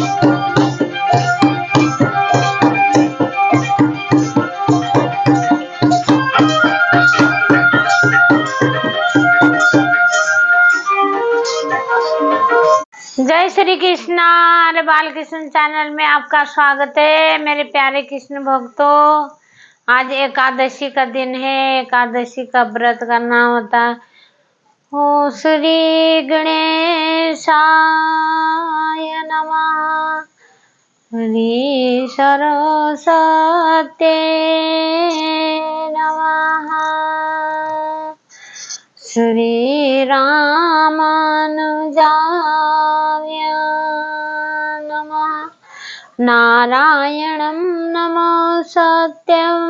जय श्री कृष्णा। अरे बाल कृष्ण चैनल में आपका स्वागत है मेरे प्यारे कृष्ण भक्तों। आज एकादशी का दिन है। एकादशी का व्रत करना होता है। ओ श्री गणेशाय नमः, श्री सरस्वते नमः, श्री रामानुजाय नमः, नारायणं नमोस्तुत्यं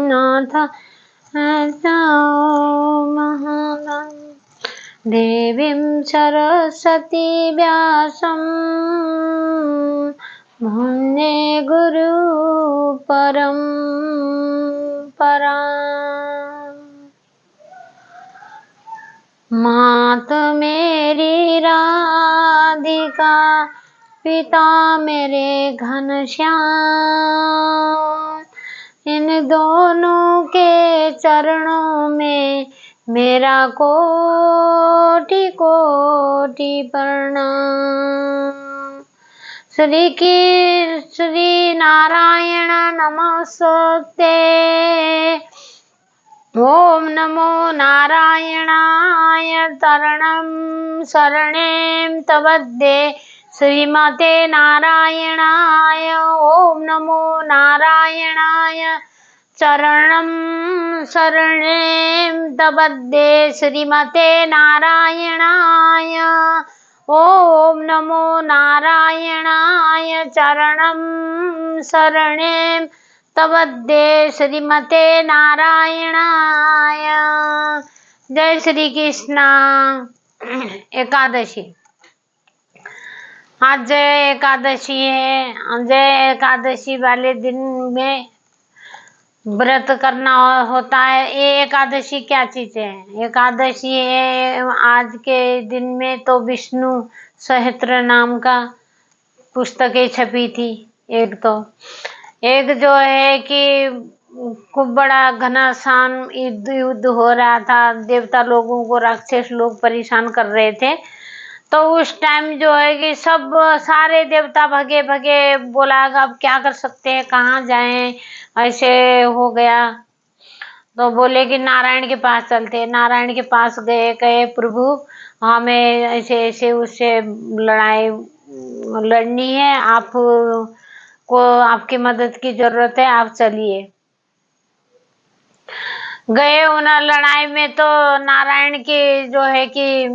नाथ देवीं सरस्वती व्यासं वन्दे गुरु परम्परा। मात मेरी राधिका, पिता मेरे घनश्याम, इन दोनों के चरणों में मेरा कोटि कोटि प्रणाम। श्री नारायण नमोस्तुते। ओम नमो नारायणाय शरणं शरणें तवद्दे श्रीमते नारायणाय। ओम नमो नारायणाय शरणं शरणें तवद्दे श्रीमते नारायणाय। ओम नमो नारायणाय शरणं शरणें तवद्दे श्रीमते नारायणाय। जय श्री कृष्णा। एकादशी, आज जय एकादशी है। जय एकादशी वाले दिन में व्रत करना होता है। ये एकादशी क्या चीज है? एकादशी है आज के दिन में तो विष्णु सहस्त्र नाम का पुस्तकें छपी थी। एक जो है कि खूब बड़ा घमासान युद्ध हो रहा था। देवता लोगों को राक्षस लोग परेशान कर रहे थे। तो उस टाइम जो है कि सब सारे देवता भगे भगे, बोला अब क्या कर सकते हैं, कहाँ जाएं, ऐसे हो गया। तो बोले कि नारायण के पास चलते। नारायण के पास गए, कहे प्रभु हमें ऐसे ऐसे उससे लड़ाई लड़नी है, आप को आपकी मदद की जरूरत है, आप चलिए। गए उन लड़ाई में तो नारायण की जो है कि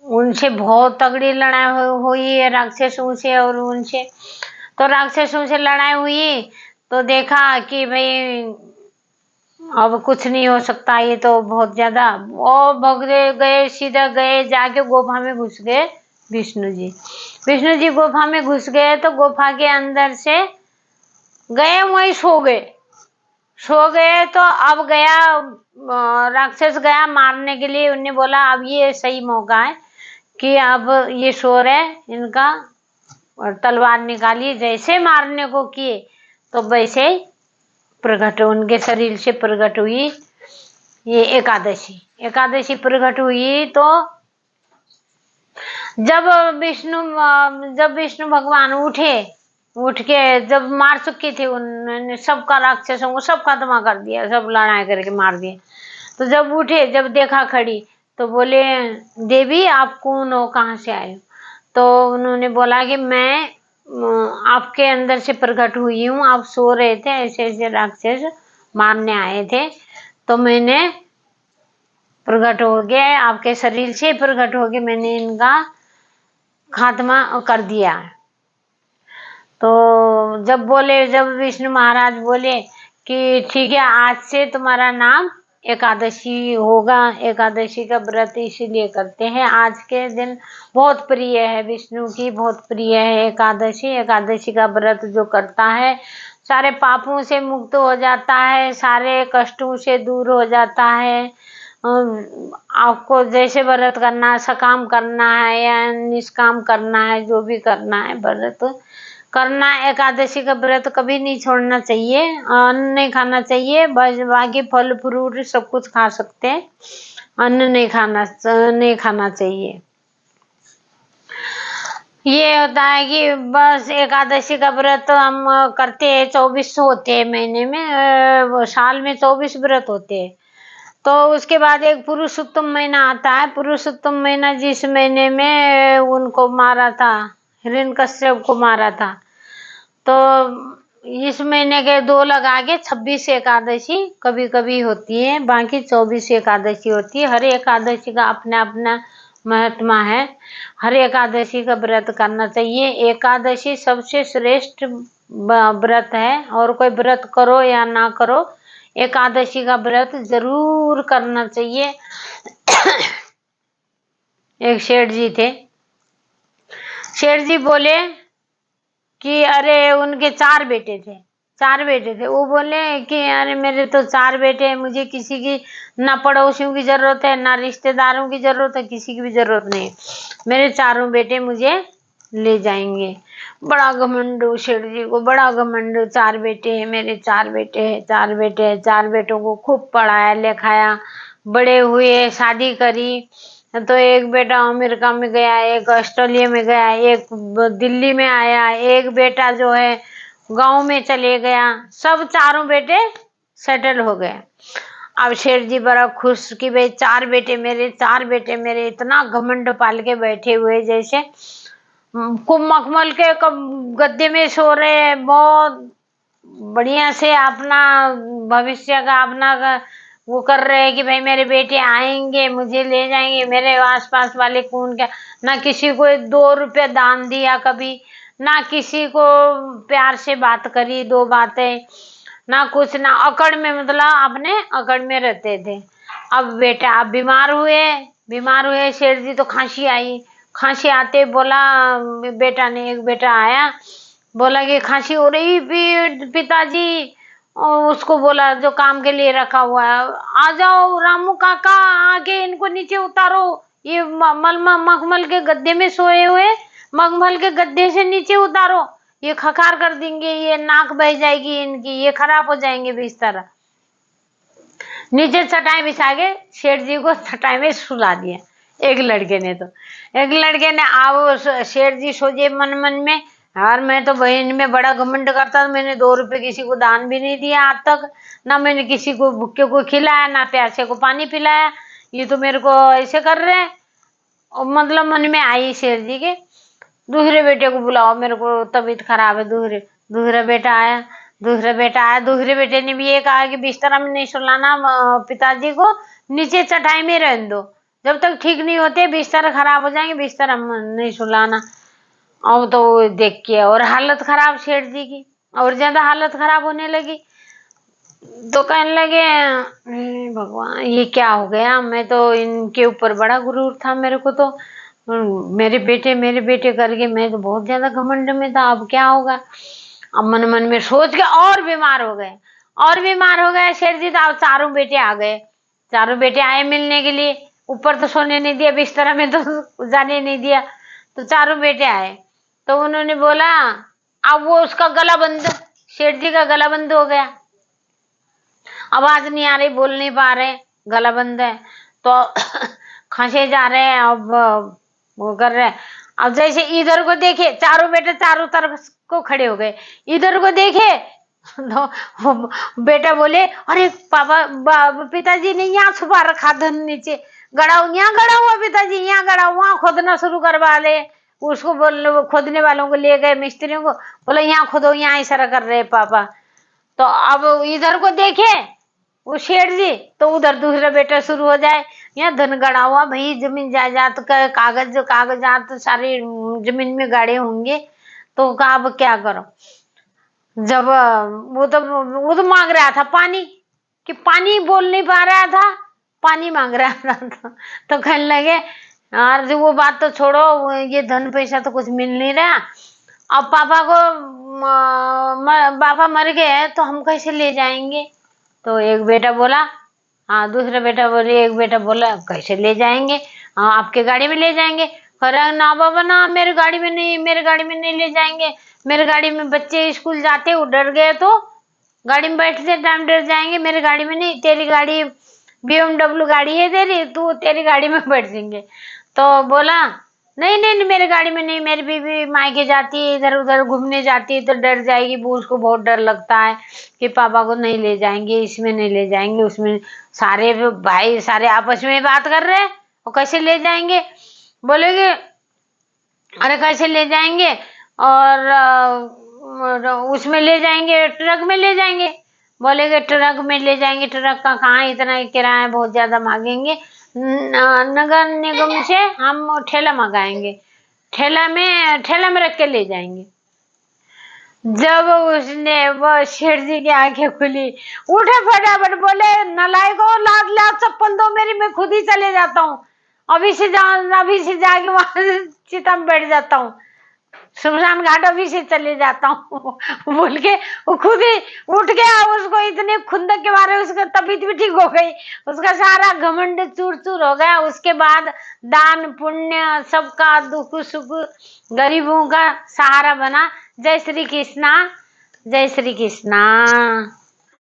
उनसे बहुत तगड़ी लड़ाई हुई है राक्षसों से और उनसे। तो राक्षसों से लड़ाई हुई तो देखा कि भाई अब कुछ नहीं हो सकता, ये तो बहुत ज्यादा। और भगरे गए, सीधा गए, जाके गुफा में घुस गए विष्णु जी गुफा में घुस गए। तो गुफा के अंदर से गए, वहीं सो गए। तो अब गया राक्षस गया मारने के लिए। उन्हें बोला अब ये सही मौका है कि अब ये सो रहे, इनका तलवार निकालिए। जैसे मारने को किए तो वैसे प्रकट उनके शरीर से प्रकट हुई ये एकादशी प्रकट हुई। तो जब विष्णु भगवान उठ के जब मार चुकी थी, उन्होंने सबका राक्षसों को सब खत्म कर दिया, सब लड़ाई करके मार दिए। तो जब उठे, जब देखा खड़ी, तो बोले देवी आप कौन हो, कहाँ से आए हो? तो उन्होंने बोला कि मैं आपके अंदर से प्रकट हुई हूँ, आप सो रहे थे, ऐसे ऐसे राक्षस मारने आए थे, तो मैंने प्रकट हो गया, आपके शरीर से प्रकट हो गया, मैंने इनका खात्मा कर दिया। तो जब विष्णु महाराज बोले कि ठीक है, आज से तुम्हारा नाम एकादशी होगा। एकादशी का व्रत इसीलिए करते हैं, आज के दिन बहुत प्रिय है, विष्णु की बहुत प्रिय है एकादशी का व्रत जो करता है सारे पापों से मुक्त हो जाता है, सारे कष्टों से दूर हो जाता है। आपको जैसे व्रत करना है, सकाम करना है या निष्काम करना है, जो भी करना है व्रत करना है। एकादशी का व्रत कभी नहीं छोड़ना चाहिए, अन्न नहीं खाना चाहिए, बस बाकी फल फ्रूट सब कुछ खा सकते हैं, अन्न नहीं खाना चाहिए। ये होता है कि बस एकादशी का व्रत हम करते हैं, 24 होते हैं महीने में, साल में 24 व्रत होते हैं। तो उसके बाद एक पुरुषोत्तम महीना आता है। पुरुषोत्तम महीना जिस महीने में उनको मारा था, हिरण्यकश्यप को मारा था, तो इस महीने के 2 लगा के 26 एकादशी कभी कभी होती है, बाकी 24 एकादशी होती है। हर एकादशी का अपना अपना महात्मा है, हर एकादशी का व्रत करना चाहिए। एकादशी सबसे श्रेष्ठ व्रत है, और कोई व्रत करो या ना करो, एकादशी का व्रत जरूर करना चाहिए। एक सेठ जी थे, सेठ जी बोले कि अरे उनके 4 बेटे थे, 4 बेटे थे। वो बोले कि अरे मेरे तो 4 बेटे हैं, मुझे किसी की ना पड़ोसियों की जरूरत है, ना रिश्तेदारों की जरूरत है, किसी की भी जरूरत नहीं, मेरे 4 बेटे मुझे ले जाएंगे। बड़ा घमंड सेठ जी को, बड़ा घमंड, 4 बेटे हैं मेरे, 4 बेटे हैं, 4 बेटे हैं। 4 बेटों को खूब पढ़ाया लिखाया, बड़े हुए, शादी करी। तो एक बेटा अमेरिका में गया, एक ऑस्ट्रेलिया में गया, एक दिल्ली में आया, एक बेटा जो है गांव में चले गया। सब 4 बेटे सेटल हो गए। अब शेर जी बड़ा खुश कि भाई 4 बेटे मेरे, 4 बेटे मेरे, इतना घमंड पाल के बैठे हुए जैसे कुम मखमल के गद्दे में सो रहे, बहुत बढ़िया से अपना भविष्य का अपना वो कर रहे हैं कि भाई मेरे बेटे आएंगे, मुझे ले जाएंगे। मेरे आसपास वाले कौन क्या, ना किसी को 2 रुपये दान दिया कभी, ना किसी को प्यार से बात करी 2 बातें, ना कुछ, ना अकड़ में, मतलब अपने अकड़ में रहते थे। अब बेटा अब बीमार हुए शेर जी, तो खांसी आई। खांसी आते बोला बेटा ने, एक बेटा आया, बोला कि खांसी हो रही पिताजी, और उसको बोला जो काम के लिए रखा हुआ है, आ जाओ रामू काका, आके इनको नीचे उतारो, ये मखमल के गद्दे में सोए हुए, मखमल के गद्दे से नीचे उतारो, ये खकार कर देंगे, ये नाक बह जाएगी इनकी, ये खराब हो जाएंगे बिस्तर। नीचे चटाई बिछा के शेठ जी को चटाई में सुला दिया एक लड़के ने। तो एक लड़के ने आओ, शेठ जी सोचे मन मन में, यार मैं तो बहन में बड़ा घमंड करता, मैंने 2 रुपए किसी को दान भी नहीं दिया आज तक, ना मैंने किसी को भूखे को खिलाया, ना प्यासे को पानी पिलाया, ये तो मेरे को ऐसे कर रहे हैं। और मतलब मन में आई शेर जी के, दूसरे बेटे को बुलाओ, मेरे को तबीयत खराब है। दूसरा बेटा आया, दूसरे बेटे ने भी ये कहा कि बिस्तर में नहीं सुलाना पिताजी को, नीचे चटाई में रहने दो, जब तक ठीक नहीं होते बिस्तर खराब हो जाएंगे, बिस्तर हम नहीं सुलाना। अब तो देख के और हालत खराब शेठ जी की, और ज्यादा हालत खराब होने लगी। तो कहने लगे भगवान ये क्या हो गया, मैं तो इनके ऊपर बड़ा गुरूर था, मेरे को तो मेरे बेटे करके मैं तो बहुत ज्यादा घमंड में था, अब क्या होगा। अब मन मन में सोच के और बीमार हो गए शेर जी। तो अब 4 बेटे आ गए, 4 बेटे आए मिलने के लिए, ऊपर तो सोने नहीं दिया, बिस्तर में तो जाने नहीं दिया। तो 4 बेटे आए, तो उन्होंने बोला, अब वो उसका गला बंद, शेठ जी का गला बंद हो गया, आवाज नहीं आ रही, बोल नहीं पा रहे, गला बंद है। तो खांसे जा रहे हैं, अब वो कर रहे हैं। अब जैसे इधर को देखे, 4 बेटे चारों तरफ को खड़े हो गए, इधर को देखे तो बेटा बोले, अरे पापा पिताजी ने यहाँ छुपा रखा धन, नीचे यहाँ गड़ा हुआ पिताजी, यहाँ गड़ा, वहां खोदना शुरू करवा ले। उसको बोल, वो खोदने वालों को ले गए, मिस्त्रियों को बोला यहाँ खोदो, यहाँ इशारा कर रहे पापा। तो अब इधर को देखे वो शेर जी, तो उधर दूसरा बेटा शुरू हो जाए, यहाँ धन गड़ा हुआ भाई, जमीन जायदाद का कागजात सारे जमीन में गाड़े होंगे, तो कहा अब क्या करो। जब वो तो मांग रहा था पानी, कि पानी बोल नहीं पा रहा था, पानी मांग रहा था। तो कहने लगे यार जो वो बात तो छोड़ो, ये धन पैसा तो कुछ मिल नहीं रहा, अब पापा को पापा मर गए तो हम कैसे ले जाएंगे। तो एक बेटा बोला हाँ, दूसरा बेटा बोले, एक बेटा बोला कैसे ले जाएंगे, हाँ आपके गाड़ी में ले जाएंगे। कह रहा ना बाबा ना, मेरे गाड़ी में नहीं, मेरे गाड़ी में नहीं ले जाएंगे, मेरे गाड़ी में बच्चे स्कूल जाते वो डर गए तो गाड़ी में बैठते टाइम डर जाएंगे, मेरे गाड़ी में नहीं, तेरी गाड़ी BMW गाड़ी है तेरी, तू तेरी गाड़ी में बैठ जाएंगे। तो बोला नहीं नहीं नहीं, मेरे गाड़ी में नहीं, मेरी बीवी मायके जाती है, इधर उधर घूमने जाती है तो डर जाएगी, वो उसको बहुत डर लगता है कि पापा को नहीं ले जाएंगे, इसमें नहीं ले जाएंगे, उसमें। सारे भाई सारे आपस में बात कर रहे हैं, वो कैसे ले जाएंगे। बोलेगे अरे कैसे ले जाएंगे, और उसमें ले जाएंगे, ट्रक में ले जाएंगे। बोलेगे ट्रक में ले जाएंगे, ट्रक का कहाँ इतना किराया बहुत ज्यादा मांगेंगे, नगर निगम से हम ठेला मंगाएंगे, ठेला में रख के ले जाएंगे। जब उसने वो सेठ जी की आंखें खुली, उठे फटाफट बोले नलायको, लाद लाद चप्पल दो मेरी, मैं खुद ही चले जाता हूँ, अभी से जाके वहां चिता में बैठ जाता हूँ, शमशान घाट अभी से चले जाता हूँ बोल के वो खुद ही उठ गया। उसको इतने खुंदक के मारे उसका तबीयत भी ठीक हो गई, उसका सारा घमंड चूर चूर हो गया। उसके बाद दान पुण्य सबका दुख सुख गरीबों का सहारा बना। जय श्री कृष्णा, जय श्री कृष्णा।